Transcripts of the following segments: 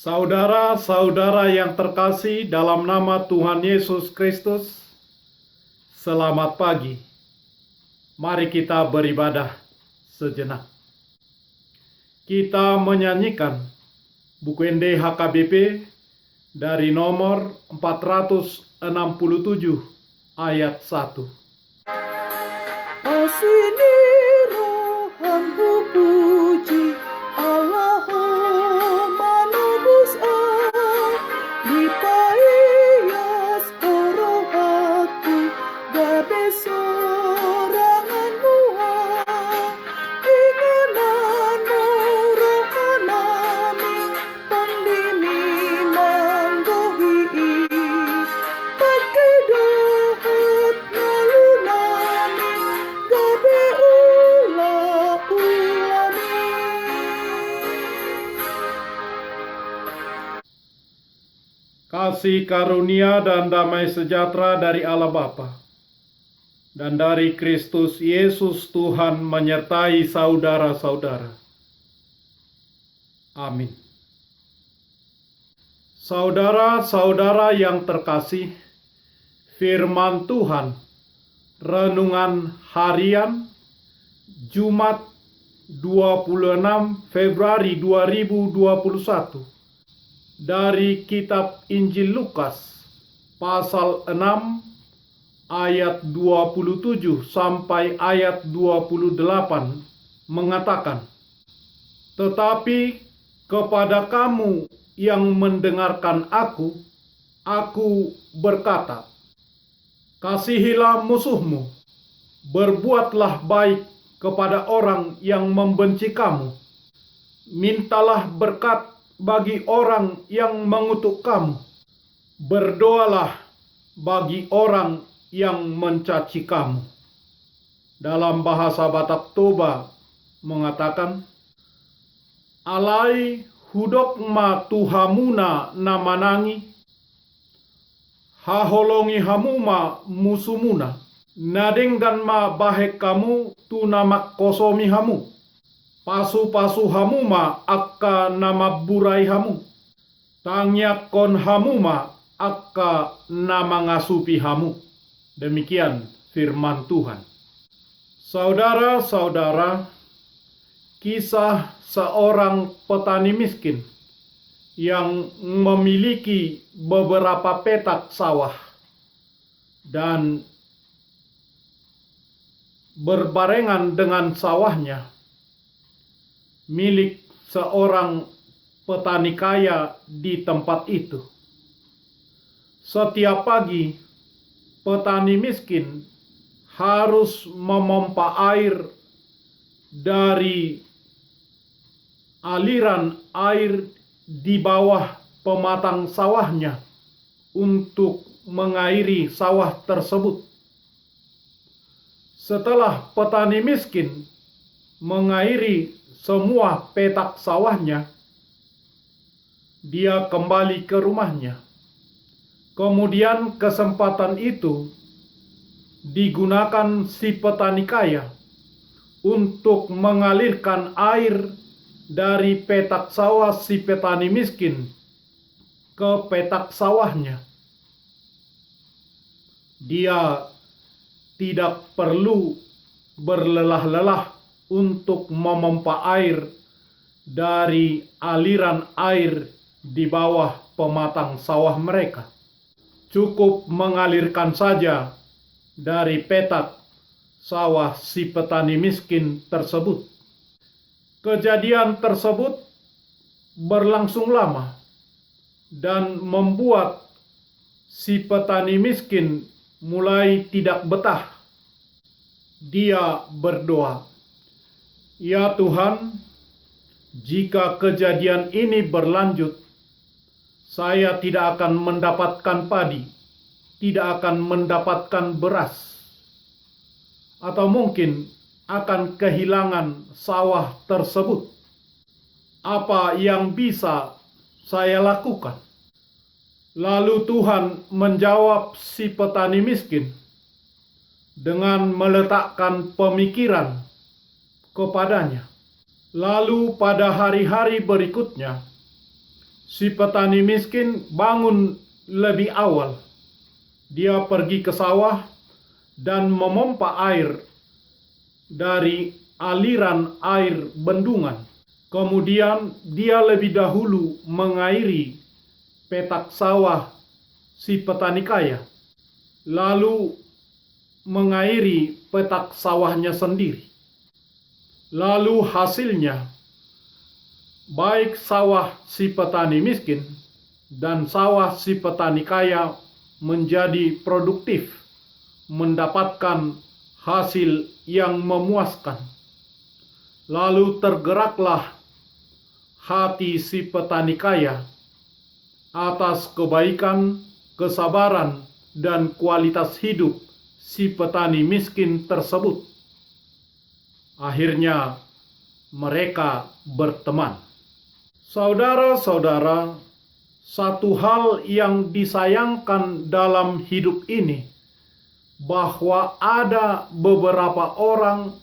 Saudara-saudara yang terkasih dalam nama Tuhan Yesus Kristus, selamat pagi. Mari kita beribadah sejenak. Kita menyanyikan buku ND HKBP dari nomor 467 ayat 1. Asini rohanku puji Allahumma nubus di payas korohatu gabe sorangan mua inganan rohanami pandimi manggohi pakai dohot nalunami gabe ula-ulami. Kasih karunia dan damai sejahtera dari Allah Bapa dan dari Kristus Yesus Tuhan menyertai saudara-saudara. Amin. Saudara-saudara yang terkasih, firman Tuhan, renungan harian Jumat 26 Februari 2021 dari kitab Injil Lukas pasal 6 ayat 27 sampai ayat 28 mengatakan, "Tetapi kepada kamu yang mendengarkan aku berkata, kasihilah musuhmu, berbuatlah baik kepada orang yang membenci kamu, mintalah berkat bagi orang yang mengutuk kamu, berdoalah bagi orang yang mencaci kamu." Dalam bahasa Batak Toba mengatakan, "Alai hudok ma tuhamuna namanangi, haholongi hamuma musumuna, nadenggan ma bahek kamu tu namak kosomi hamu, pasu-pasu hamuma akka nama burai hamu, tangyak kon hamuma akka nama ngasupi hamu." Demikian firman Tuhan. Saudara-saudara, kisah seorang petani miskin yang memiliki beberapa petak sawah dan berbarengan dengan sawahnya milik seorang petani kaya di tempat itu. Setiap pagi, petani miskin harus memompa air dari aliran air di bawah pematang sawahnya untuk mengairi sawah tersebut. Setelah petani miskin mengairi semua petak sawahnya, dia kembali ke rumahnya. Kemudian kesempatan itu digunakan si petani kaya untuk mengalirkan air dari petak sawah si petani miskin ke petak sawahnya. Dia tidak perlu berlelah-lelah untuk memompa air dari aliran air di bawah pematang sawah mereka. Cukup mengalirkan saja dari petak sawah si petani miskin tersebut. Kejadian tersebut berlangsung lama dan membuat si petani miskin mulai tidak betah. Dia berdoa, "Ya Tuhan, jika kejadian ini berlanjut, saya tidak akan mendapatkan padi, tidak akan mendapatkan beras, atau mungkin akan kehilangan sawah tersebut. Apa yang bisa saya lakukan?" Lalu Tuhan menjawab si petani miskin dengan meletakkan pemikiran kepadanya. Lalu pada hari-hari berikutnya, Si petani miskin bangun lebih awal. Dia pergi ke sawah dan memompa air dari aliran air bendungan. Kemudian dia lebih dahulu mengairi petak sawah si petani kaya, lalu mengairi petak sawahnya sendiri. Lalu hasilnya, baik sawah si petani miskin dan sawah si petani kaya menjadi produktif, mendapatkan hasil yang memuaskan. Lalu tergeraklah hati si petani kaya atas kebaikan, kesabaran, dan kualitas hidup si petani miskin tersebut. Akhirnya mereka berteman. Saudara-saudara, satu hal yang disayangkan dalam hidup ini, bahwa ada beberapa orang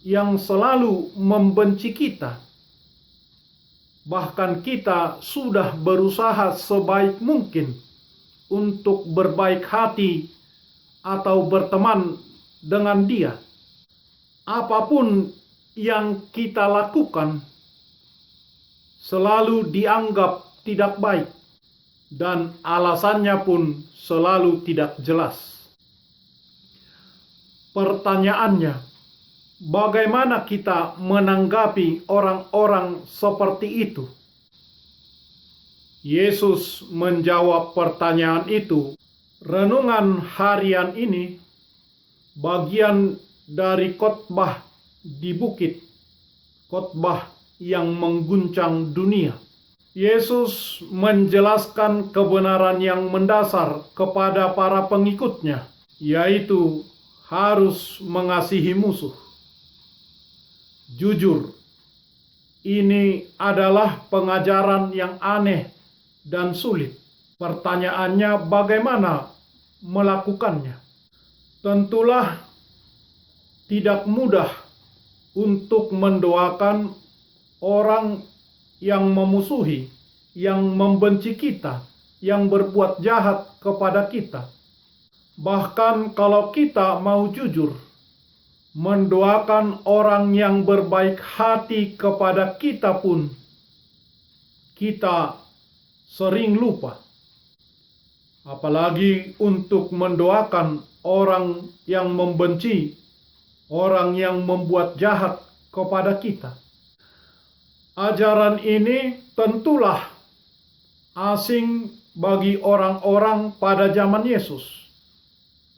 yang selalu membenci kita. Bahkan kita sudah berusaha sebaik mungkin untuk berbaik hati atau berteman dengan dia. Apapun yang kita lakukan selalu dianggap tidak baik, dan alasannya pun selalu tidak jelas. Pertanyaannya, bagaimana kita menanggapi orang-orang seperti itu? Yesus menjawab pertanyaan itu. Renungan harian ini bagian dari khotbah di bukit, khotbah yang mengguncang dunia. Yesus menjelaskan kebenaran yang mendasar kepada para pengikutnya, yaitu harus mengasihi musuh. Jujur, ini adalah pengajaran yang aneh dan sulit. Pertanyaannya, bagaimana melakukannya? Tentulah tidak mudah untuk mendoakan orang yang memusuhi, yang membenci kita, yang berbuat jahat kepada kita. Bahkan kalau kita mau jujur, mendoakan orang yang berbaik hati kepada kita pun, kita sering lupa. Apalagi untuk mendoakan orang yang membenci, orang yang membuat jahat kepada kita. Ajaran ini tentulah asing bagi orang-orang pada zaman Yesus,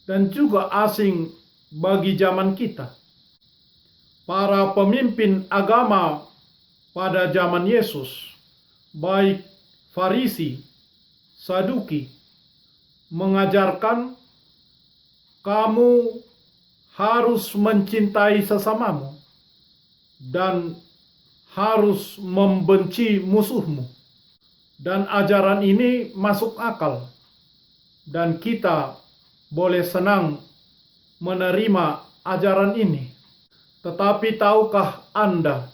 dan juga asing bagi zaman kita. Para pemimpin agama pada zaman Yesus, baik Farisi, Saduki, mengajarkan kamu harus mencintai sesamamu dan harus membenci musuhmu. Dan ajaran ini masuk akal, dan kita boleh senang menerima ajaran ini. Tetapi tahukah Anda,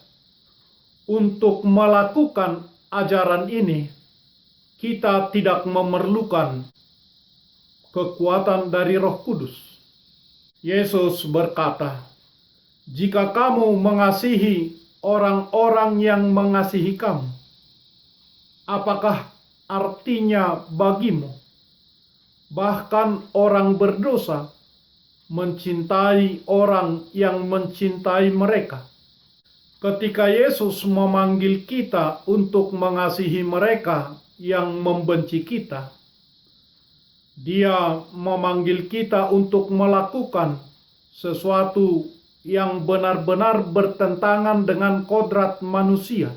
untuk melakukan ajaran ini, kita tidak memerlukan kekuatan dari Roh Kudus. Yesus berkata, "Jika kamu mengasihi orang-orang yang mengasihi kamu, apakah artinya bagimu? Bahkan orang berdosa mencintai orang yang mencintai mereka." Ketika Yesus memanggil kita untuk mengasihi mereka yang membenci kita, Dia memanggil kita untuk melakukan sesuatu yang benar-benar bertentangan dengan kodrat manusia.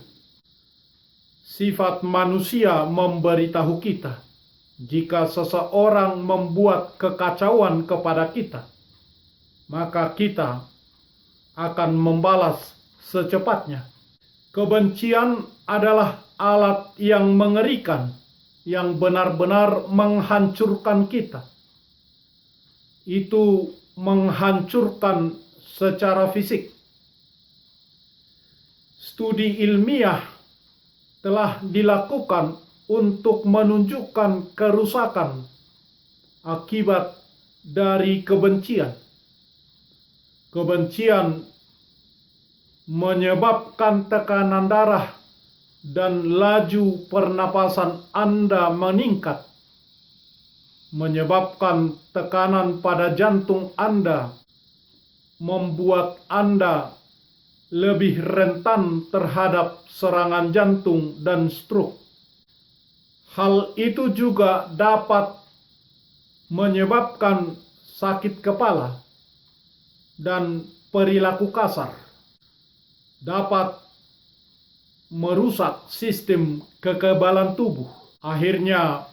Sifat manusia memberitahu kita, jika seseorang membuat kekacauan kepada kita, maka kita akan membalas secepatnya. Kebencian adalah alat yang mengerikan, yang benar-benar menghancurkan kita. Itu menghancurkan secara fisik. Studi ilmiah telah dilakukan untuk menunjukkan kerusakan akibat dari kebencian. Kebencian menyebabkan tekanan darah dan laju pernapasan Anda meningkat, menyebabkan tekanan pada jantung Anda, membuat Anda lebih rentan terhadap serangan jantung dan stroke. Hal itu juga dapat menyebabkan sakit kepala dan perilaku kasar, dapat merusak sistem kekebalan tubuh, akhirnya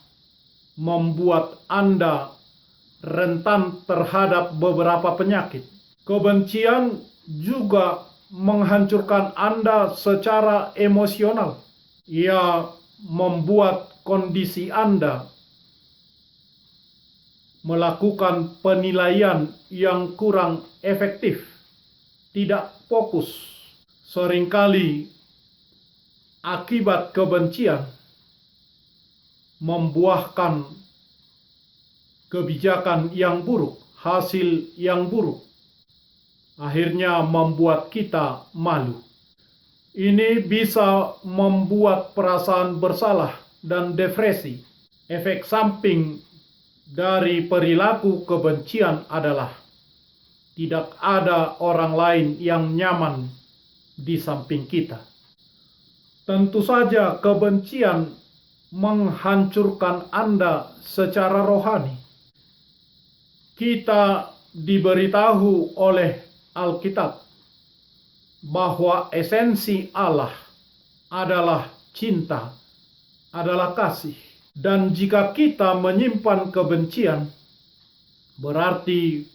membuat Anda rentan terhadap beberapa penyakit. Kebencian juga menghancurkan Anda secara emosional. Ia membuat kondisi Anda melakukan penilaian yang kurang efektif, tidak fokus. Seringkali akibat kebencian membuahkan kebijakan yang buruk, hasil yang buruk. Akhirnya membuat kita malu. Ini bisa membuat perasaan bersalah dan depresi. Efek samping dari perilaku kebencian adalah tidak ada orang lain yang nyaman di samping kita. Tentu saja kebencian menghancurkan Anda secara rohani. Kita diberitahu oleh Alkitab bahwa esensi Allah adalah cinta, adalah kasih. Dan jika kita menyimpan kebencian, berarti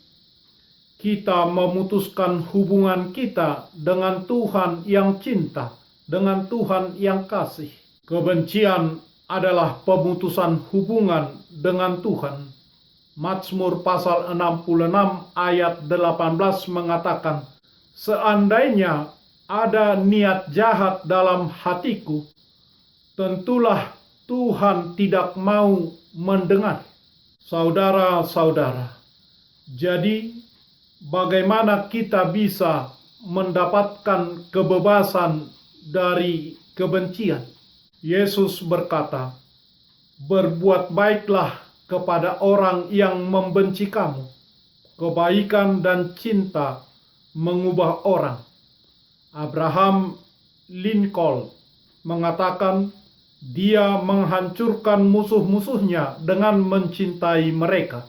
kita memutuskan hubungan kita dengan Tuhan yang cinta, dengan Tuhan yang kasih. Kebencian adalah pemutusan hubungan dengan Tuhan. Mazmur pasal 66 ayat 18 mengatakan, "Seandainya ada niat jahat dalam hatiku, tentulah Tuhan tidak mau mendengar." Saudara-saudara, jadi bagaimana kita bisa mendapatkan kebebasan dari kebencian? Yesus berkata, "Berbuat baiklah kepada orang yang membenci kamu. Kebaikan dan cinta mengubah orang." Abraham Lincoln mengatakan, dia menghancurkan musuh-musuhnya dengan mencintai mereka.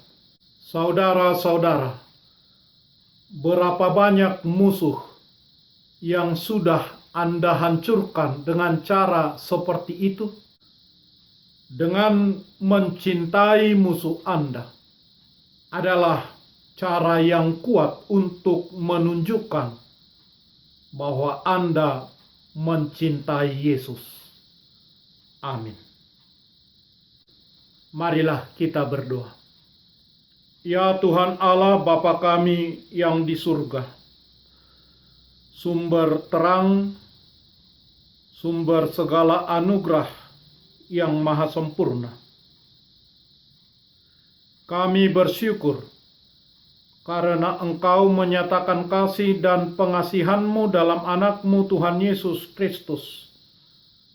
Saudara-saudara, berapa banyak musuh yang sudah Anda hancurkan dengan cara seperti itu? Dengan mencintai musuh Anda adalah cara yang kuat untuk menunjukkan bahwa Anda mencintai Yesus. Amin. Marilah kita berdoa. Ya Tuhan Allah Bapa kami yang di surga, sumber terang, sumber segala anugerah yang maha sempurna. Kami bersyukur karena Engkau menyatakan kasih dan pengasihan-Mu dalam anak-Mu Tuhan Yesus Kristus,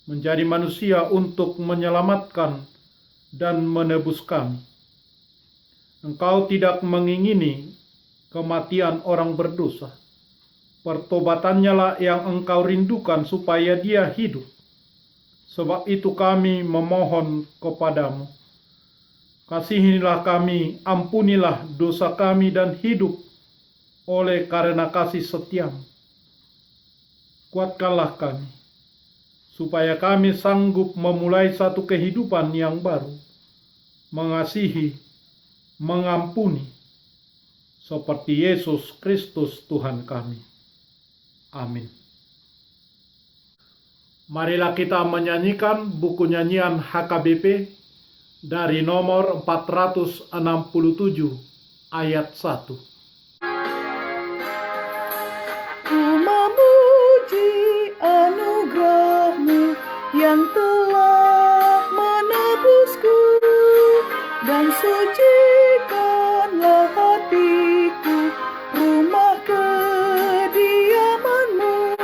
menjadi manusia untuk menyelamatkan dan menebus kami. Engkau tidak mengingini kematian orang berdosa. Pertobatannya lah yang Engkau rindukan supaya dia hidup. Sebab itu kami memohon kepadamu, kasihilah kami, ampunilah dosa kami dan hidup oleh karena kasih setiamu. Kuatkanlah kami, supaya kami sanggup memulai satu kehidupan yang baru, mengasihi, mengampuni, seperti Yesus Kristus Tuhan kami. Amin. Marilah kita menyanyikan buku nyanyian HKBP dari nomor 467 ayat 1. Ku memuji anugerah-Mu yang Tuhan telah menebusku, dan sucikanlah hatiku, rumah kediaman-Mu.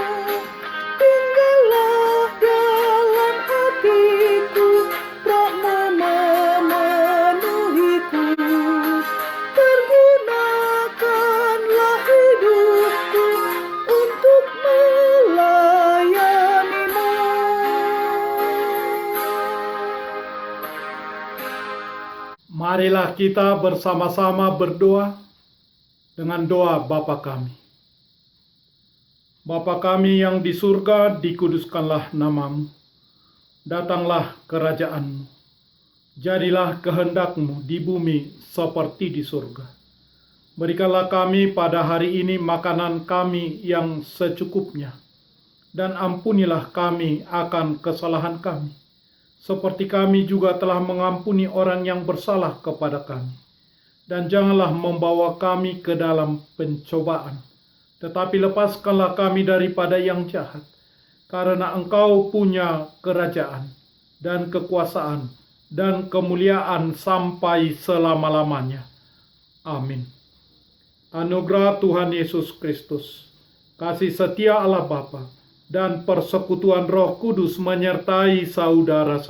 Tinggallah dalam hatiku, Roh-Mu memenuhiku. Pergunakanlah hidupku untuk melayani-Mu. Marilah kita bersama-sama berdoa dengan doa Bapa kami. Bapa kami yang di surga, dikuduskanlah nama-Mu. Datanglah kerajaan-Mu. Jadilah kehendak-Mu di bumi seperti di surga. Berikanlah kami pada hari ini makanan kami yang secukupnya. Dan ampunilah kami akan kesalahan kami, seperti kami juga telah mengampuni orang yang bersalah kepada kami. Dan janganlah membawa kami ke dalam pencobaan, tetapi lepaskanlah kami daripada yang jahat. Karena Engkau punya kerajaan, dan kekuasaan, dan kemuliaan sampai selama-lamanya. Amin. Anugerah Tuhan Yesus Kristus, kasih setia Allah Bapa, dan persekutuan Roh Kudus menyertai saudara-saudara